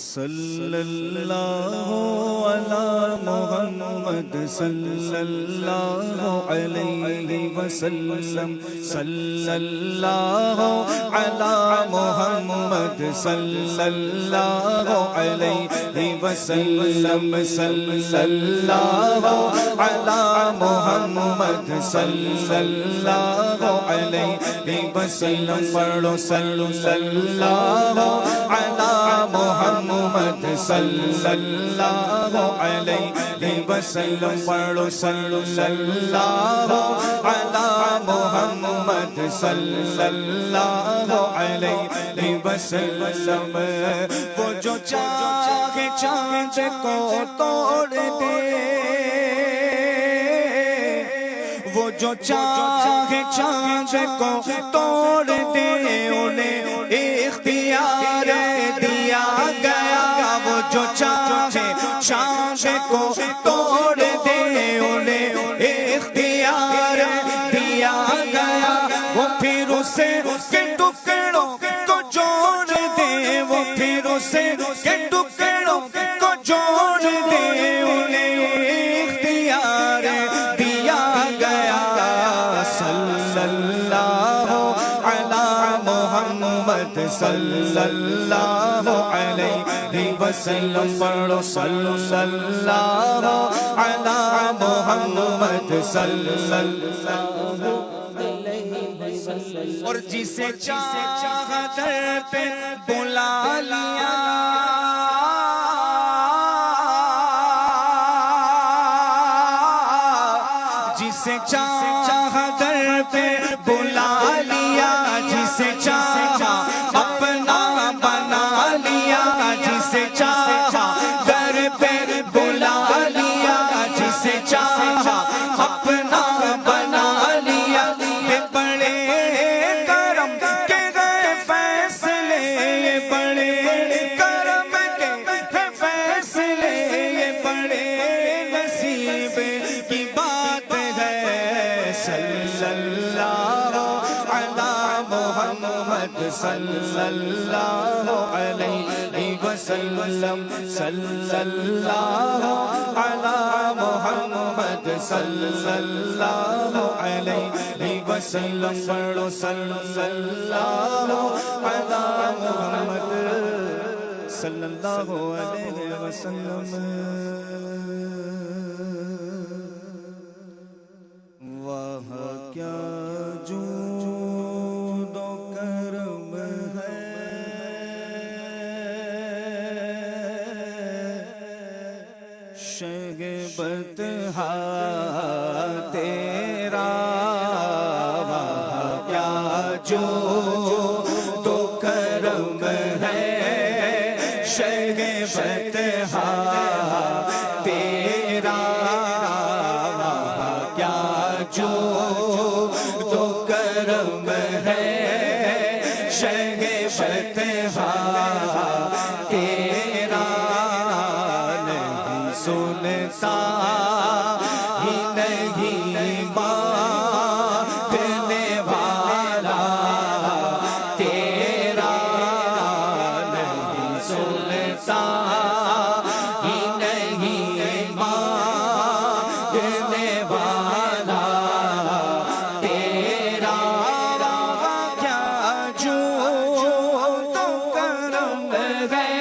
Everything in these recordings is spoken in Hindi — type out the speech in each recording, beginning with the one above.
सल्लल्लाहु अला मुहम्मद सल्लल्लाहु अलैहि वसल्लम। सल्लल्लाहु अला मुहम्मद सल्लल्लाहु अलैहि वसल्लम। सल्लल्लाहु अला मुहम्मद सल्लल्लाहु अलैहि वसल्लम। पढ़ो सल्लल्लाहु अला मुहम्मद सल्लल्लाहु अलैहि वसल्लम। पढ़ो सल्लल्लाहु अला मुहम्मद सल्लल्लाहु अलैहि वसल्लम। वो जो चाहे चाँद को तोड़ दे, वो जो चाहे चाँद को तोड़ दे, उन्हें इख्तियार दिया गया। वो जो चाहे चाँद को तोड़ दे, उन्हें इख्तियार दिया गया। वो फिर उसे के टुकड़ों को जोड़ दे, वो फिर उसे के टुकड़ों को जोड़ दे, उन्हें इख्तियार दिया गया। सल्लल्लाहु अला मुहम्मद सल्लल्लाहु अलैहि वसल्लम। पढ़ो सल्लल्लाहु अला मुहम्मद सल्लल्लाहु अलैहि वसल्लम। और जिसे चाहा दर पे बुला लिया, जिसे चाहा दर पे बुला लिया, जिसे चाहा अपना बना लिया, जिसे चाहा दर पे बुला लिया, जिसे चाहा अपना बना लिया। ये बड़े करम के गए फैसले, ये बड़े करम के फैसले, ये बड़े नसीब की बात है। सल्लल्लाहु अला मुहम्मद सल्लल्लाहु अलैहि वसल्लम। सल्लल्लाहु अला मुहम्मद सल्लल्लाहु अलैहि वसल्लम। पढ़ो सल्लल्लाहु अला मुहम्मद सल्लल्लाहु अलैहि वसल्लम। वाह क्या जूद व करम है, शगबत हा तेरा। वाह क्या जूद व करम है, शगबत हा तेरा। वाह क्या जो तो करम है, शगबत हा तेरा। नहीं सुनता ही नहीं मांगने वाला तेरा। नहीं सुनता ही नहीं मांगने वाला तेरा। क्या जो तो करम है,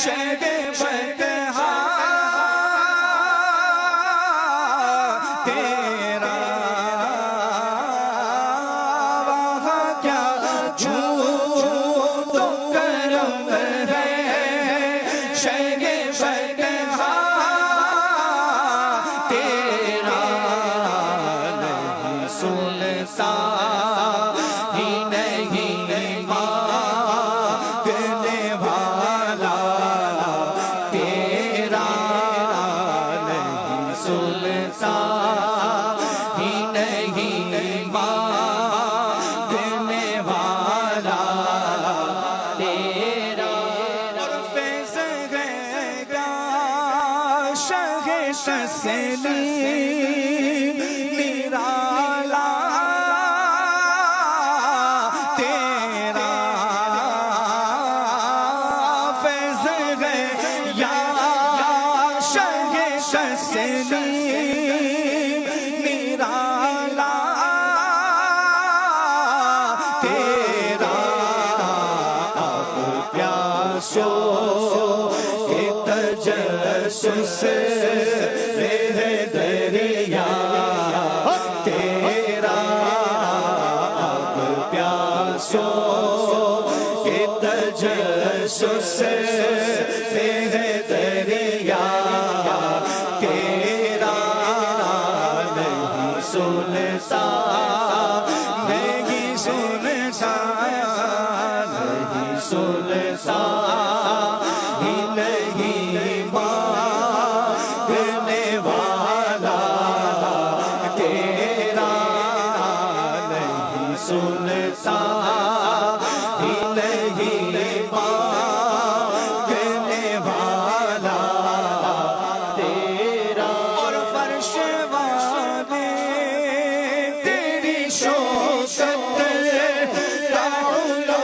शगबत हा तेरा। वाह क्या जो तो करम है, शगबत हा तेरा। नहीं सुनता ही नहीं मांगने वाला तेरा। नहीं सुनता ही नहीं मांगने वाला तेरा। और फैज़ गएगा शहे तसली निराला तेरा। फैज़ है या शहे तस्लीम निराला तेरा अब प्यासो के तजस्सुस है दरिया तेरा अब प्यासो के तजस्सुस है दरिया तेरा नहीं सुनता नहीं सुनता नहीं सुनता ही नहीं मांगने वाला तेरा नहीं सुनता ही नहीं मांगने वाला तेरा और फर्श वाले तेरी शौकत का उलो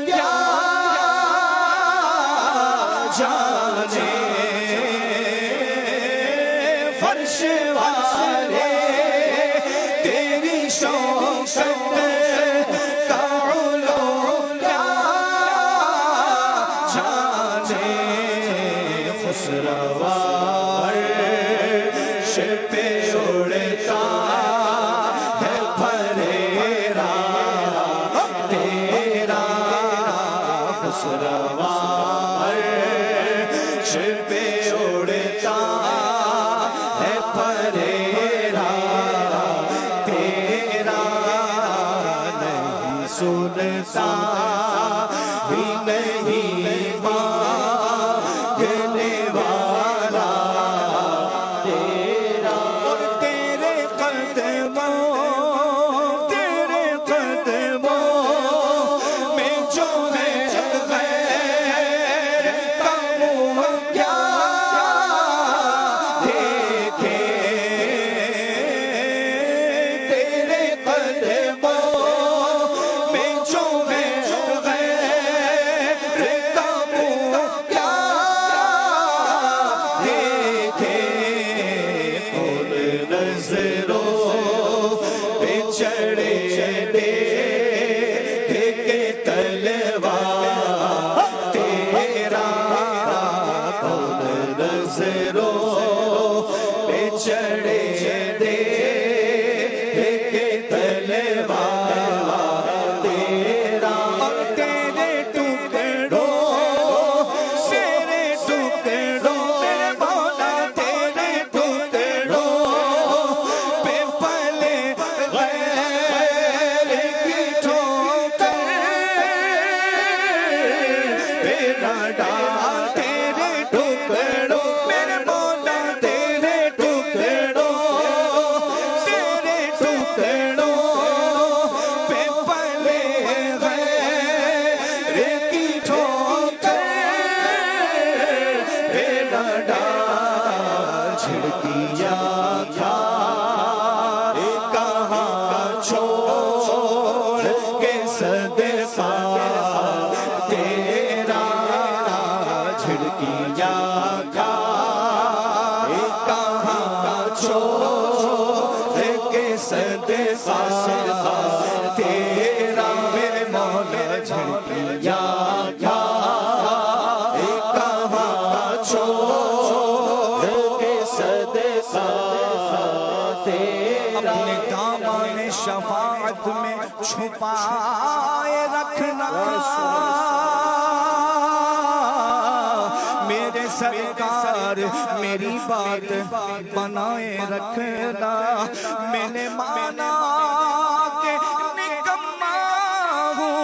क्या जाने फर्श वाले तेरी शौकत का उलो क्या जाने खुसरवा अर्श पे उड़ता है फरेरा तेरा खुसरवा अर्श पे उड़ता है फरेरा तेरा नहीं सुनता भी नहीं मांगने वाला तेरा और तेरे कदमों में जो है गैर का मुँह क्या देखे तेरे कदमों में जो है गैर का मुँह क्या देखे खुद नजरों पे चढ़े के तलवा तेरा खुद नजरों पे चढ़े के तलवा तेरा और तेरे टुकड़ों तेरे टुकड़ों मेरे मौला तेरे टुकड़ों पे पले गैर की ठोकर पे न डाल तेरे टुकड़ों मेरे मौला तेरे टुकड़ों पे पले गैर की ठोकर पे न डाल झिड़किया क्या कहाँ छोड़ के सदका तेरा झिड़किया क्या कहाँ छोड़ के सदका तेरा मेरे मौला झिड़किया क्या कहाँ छोड़ के सदका तेरा अपने दामन शफाअत में छुपाए रखना मेरे सरकार मेरी बात बनाए रखना मैंने माना के निकम्मा हूँ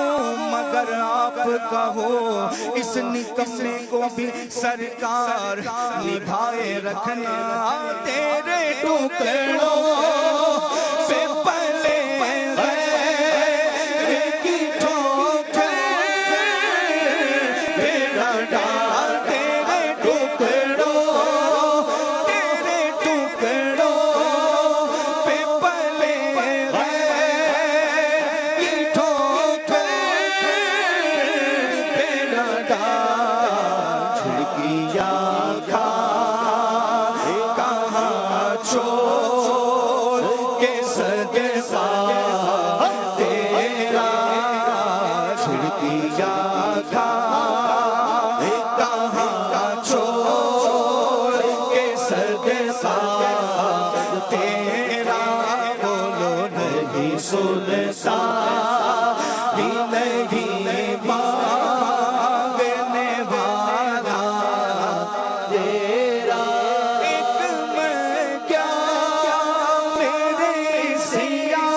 मगर आपका हो इस निकम्मे को भी सरकार निभाए रखना तेरे टुकड़ों से पले गैर की ठोकर पे न डाल तेरे टुकड़ों पे पले गैर की ठोकर पे न डाल किया खा कहाँ छोड़ के सदका तेरा खिड़किया खा कहाँ छोड़ के सदका तेरा बोलो नहीं सुनता ही नहीं मांगने वाला तेरा एक मैं क्या मेरे सिया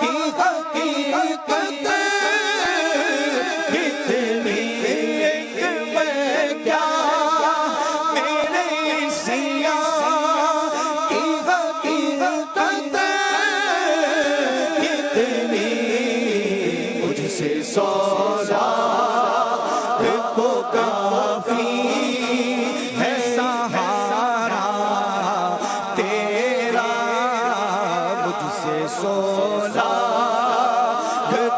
की हकीकत कितनी एक मैं क्या मेरे सिया की हकीकत कितनी मुझसे सौदा को काफी है सहारा तेरा मुझसे सौदा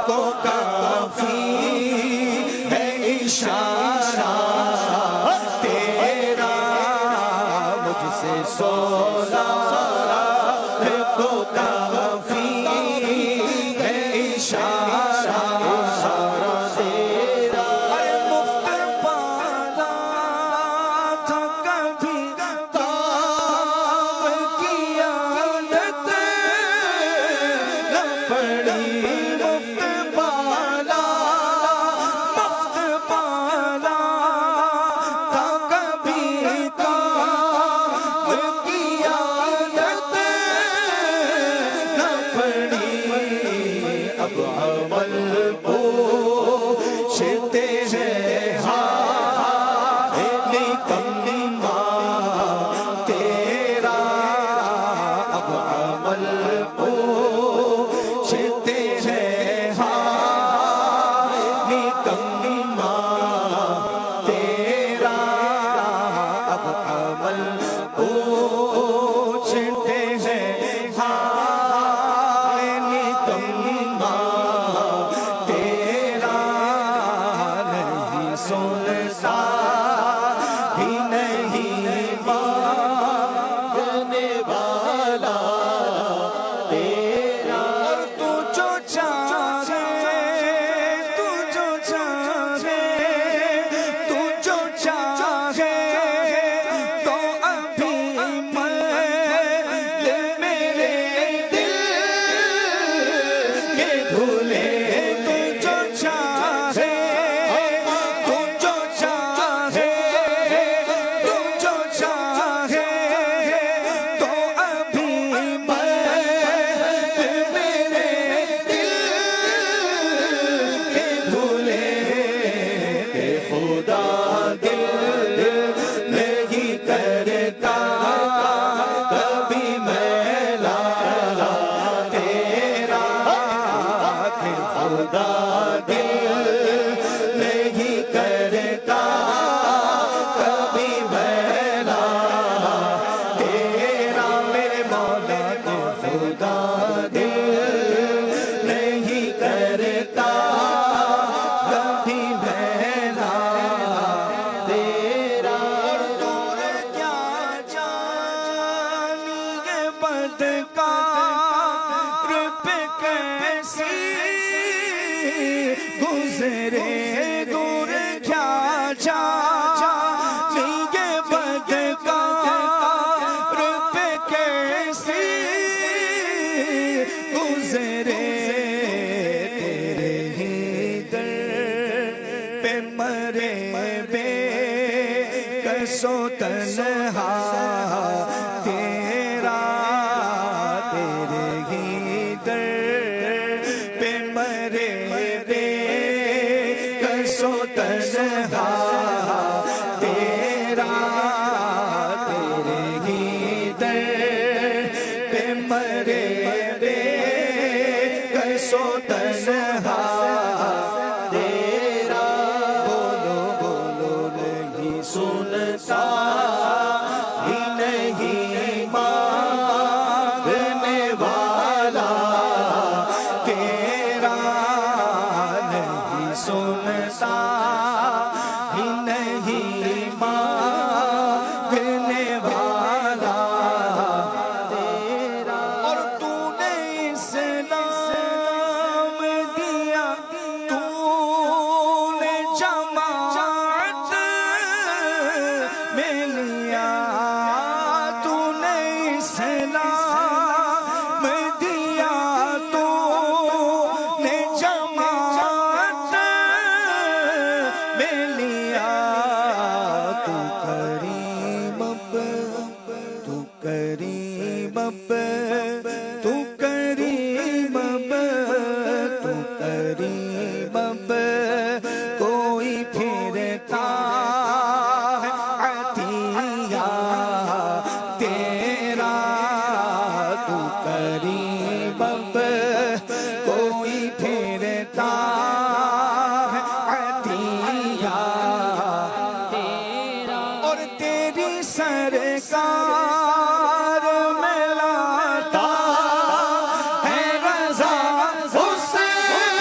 को काफी है इशारा तेरा मुझसे सौदा को काफी है इशारा तेरा मुफ्त पाला था कभी काम किया आदत न पड़ी मुफ्त पाला था कभी काम किया आदत न पड़ी अब अमल पूछते हैं निकम्मा तेरा अब अमल पूछते हैं निकम्मा तेरा अब अमल पूछते हैं निकम्मा तेरा नहीं सुनता ही नहीं मांगने वाला तेरा और तू जो चाहे तू जो चाहे तू जो चाहे तो अभी मैं मेरे दिल के भूले तू जो चाहे तू जो चाहे तू जो चाहे तो अभी मैं मेरे दिल के भूले के खुदा दिल नहीं करता कभी मैला तेरा के खुदा दिल नहीं करता कभी मैला तेरा मेरे मौला के खुदा दिल नहीं करता कभी मैला तेरा और दूर क्या जानिए बदकार पे कैसी गुजरे दूर क्या जानिए बदकार पे कैसी गुजरे तेरे ही दर पे मरे बेकसो तन्हा तेरा तेरे ही दर पे मरे बेकसो तन्हा तेरा तेरे ही दर पे मरे बेकसो तन्हा तेरा बोलो बोलो नहीं सुनता ही नहीं मांगने वाला तेरा नहीं सुनता ही नहीं मांगने वाला तेरा। और तूने इस्लाम दिया, तूने जमात में लिया, तूने इस्लाम दिया, तूने जमात में लिया। तू करीम पे, तू करीम पे, तू करीम पे, तू करीम पे, कोई फिरता है अतिया तेरा। तू करीम पे, कोई फिरता है अतिया तेरा। और तेरी सरकार में लाता है रज़ा हुसैन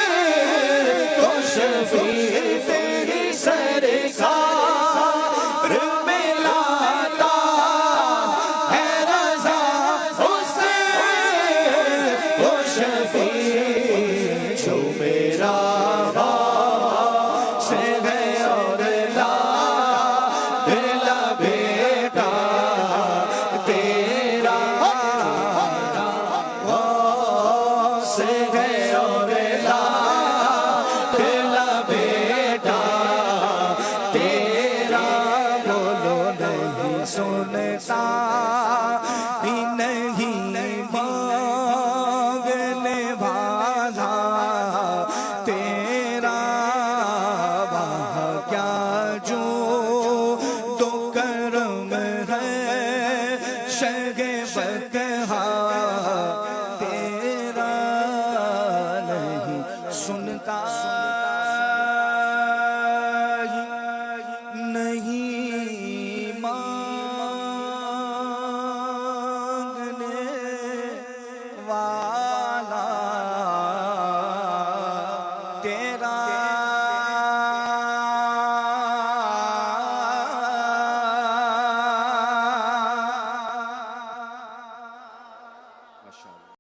को शफी। तेरी सरकार में लाता है रज़ा हुसैन को शफी। जो मेरा से है और लाडला बेटा तेरा, से है और लाडला बेटा तेरा। बोलो नहीं सुनता ही नहीं मांगने वाला तेरा। वहाँ क्या जो तो करम है शगे बकहा तेरा। नहीं सुनता